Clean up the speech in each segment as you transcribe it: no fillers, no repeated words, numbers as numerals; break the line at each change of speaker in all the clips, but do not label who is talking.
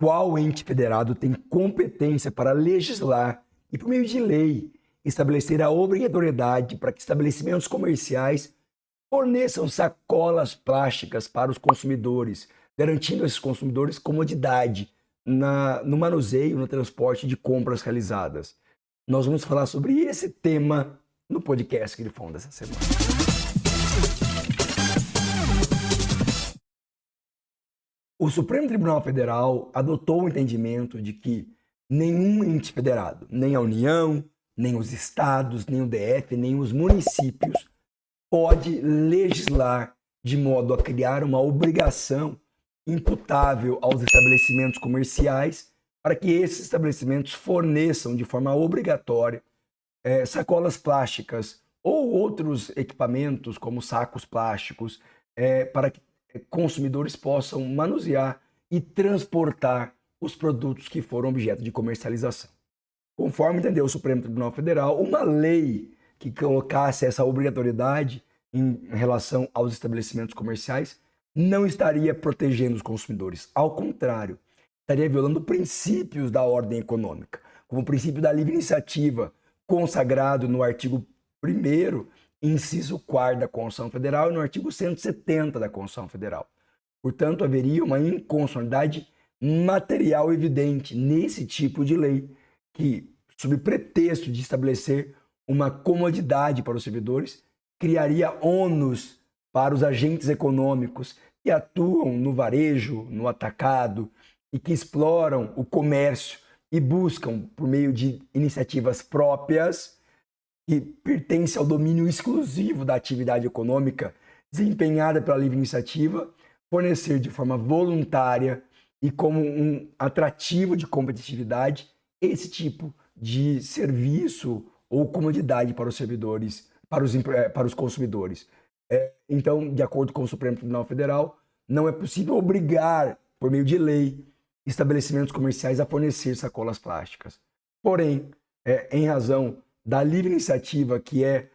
Qual ente federado tem competência para legislar e, por meio de lei, estabelecer a obrigatoriedade para que estabelecimentos comerciais forneçam sacolas plásticas para os consumidores, garantindo a esses consumidores comodidade no manuseio, no transporte de compras realizadas? Nós vamos falar sobre esse tema no podcast Grifão dessa semana. O Supremo Tribunal Federal adotou o entendimento de que nenhum ente federado, nem a União, nem os estados, nem o DF, nem os municípios, pode legislar de modo a criar uma obrigação imputável aos estabelecimentos comerciais para que esses estabelecimentos forneçam de forma obrigatória sacolas plásticas ou outros equipamentos como sacos plásticos para que consumidores possam manusear e transportar os produtos que foram objeto de comercialização. Conforme entendeu o Supremo Tribunal Federal, uma lei que colocasse essa obrigatoriedade em relação aos estabelecimentos comerciais não estaria protegendo os consumidores. Ao contrário, estaria violando princípios da ordem econômica, como o princípio da livre iniciativa, consagrado no artigo 1º, inciso 4º da Constituição Federal e no artigo 170 da Constituição Federal. Portanto, haveria uma inconstitucionalidade material evidente nesse tipo de lei que, sob pretexto de estabelecer uma comodidade para os servidores, criaria ônus para os agentes econômicos que atuam no varejo, no atacado e que exploram o comércio e buscam, por meio de iniciativas próprias, que pertence ao domínio exclusivo da atividade econômica desempenhada pela livre iniciativa, fornecer de forma voluntária e como um atrativo de competitividade esse tipo de serviço ou comodidade para os servidores, para os consumidores. Então, de acordo com o Supremo Tribunal Federal, não é possível obrigar, por meio de lei, estabelecimentos comerciais a fornecer sacolas plásticas. Porém, em razão da livre iniciativa que é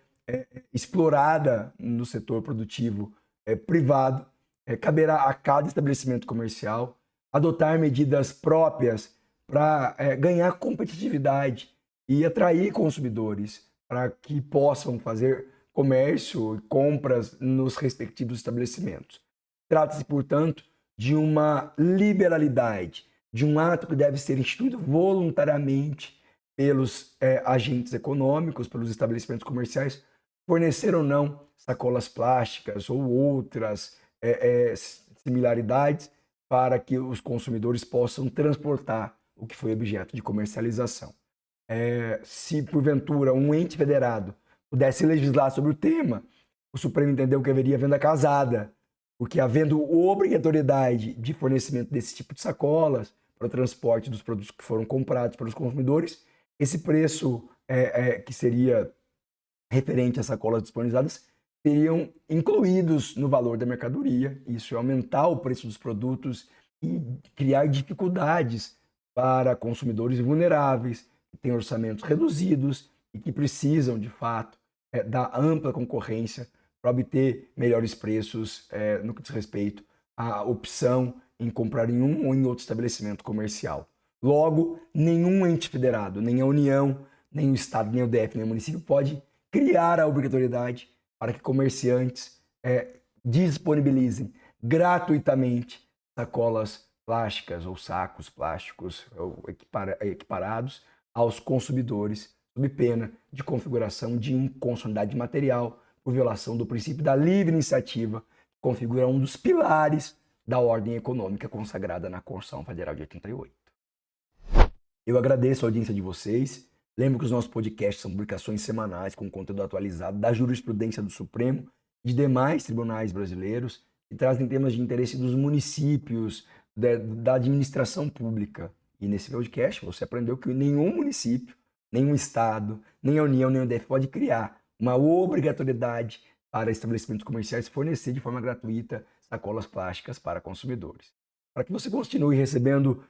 explorada no setor produtivo privado, caberá a cada estabelecimento comercial adotar medidas próprias para ganhar competitividade e atrair consumidores para que possam fazer comércio e compras nos respectivos estabelecimentos. Trata-se, portanto, de uma liberalidade, de um ato que deve ser instituído voluntariamente pelos agentes econômicos, pelos estabelecimentos comerciais, fornecer ou não sacolas plásticas ou outras similaridades para que os consumidores possam transportar o que foi objeto de comercialização. Se porventura um ente federado pudesse legislar sobre o tema, o Supremo entendeu que haveria venda casada, porque havendo obrigatoriedade de fornecimento desse tipo de sacolas para o transporte dos produtos que foram comprados pelos consumidores, esse preço que seria referente às sacolas disponibilizadas seriam incluídos no valor da mercadoria. Isso ia aumentar o preço dos produtos e criar dificuldades para consumidores vulneráveis, que têm orçamentos reduzidos e que precisam, de fato, da ampla concorrência para obter melhores preços no que diz respeito à opção em comprar em um ou em outro estabelecimento comercial. Logo, nenhum ente federado, nem a União, nem o Estado, nem o DF, nem o município pode criar a obrigatoriedade para que comerciantes disponibilizem gratuitamente sacolas plásticas ou sacos plásticos ou equiparados aos consumidores, sob pena de configuração de inconstitucionalidade material por violação do princípio da livre iniciativa, que configura um dos pilares da ordem econômica consagrada na Constituição Federal de 88. Eu agradeço a audiência de vocês. Lembro que os nossos podcasts são publicações semanais com conteúdo atualizado da jurisprudência do Supremo e de demais tribunais brasileiros que trazem temas de interesse dos municípios, da administração pública. E nesse podcast você aprendeu que nenhum município, nenhum estado, nem a União, nem o DF pode criar uma obrigatoriedade para estabelecimentos comerciais fornecer de forma gratuita sacolas plásticas para consumidores. Para que você continue recebendo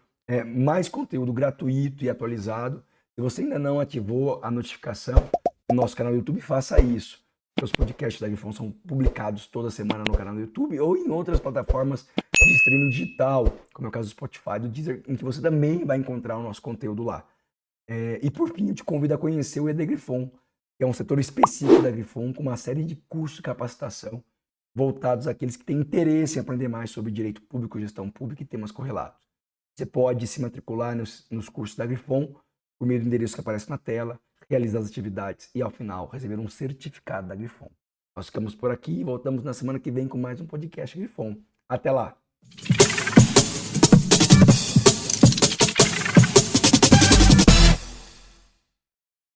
mais conteúdo gratuito e atualizado, se você ainda não ativou a notificação no nosso canal do YouTube, faça isso. Os podcasts da Grifão são publicados toda semana no canal do YouTube ou em outras plataformas de streaming digital, como é o caso do Spotify, do Deezer, em que você também vai encontrar o nosso conteúdo lá. E por fim, eu te convido a conhecer o ED Grifon, que é um setor específico da Grifon, com uma série de cursos de capacitação voltados àqueles que têm interesse em aprender mais sobre direito público, gestão pública e temas correlatos. Você pode se matricular nos cursos da Grifon por meio do endereço que aparece na tela, realizar as atividades e, ao final, receber um certificado da Grifon. Nós ficamos por aqui e voltamos na semana que vem com mais um podcast Grifon. Até lá!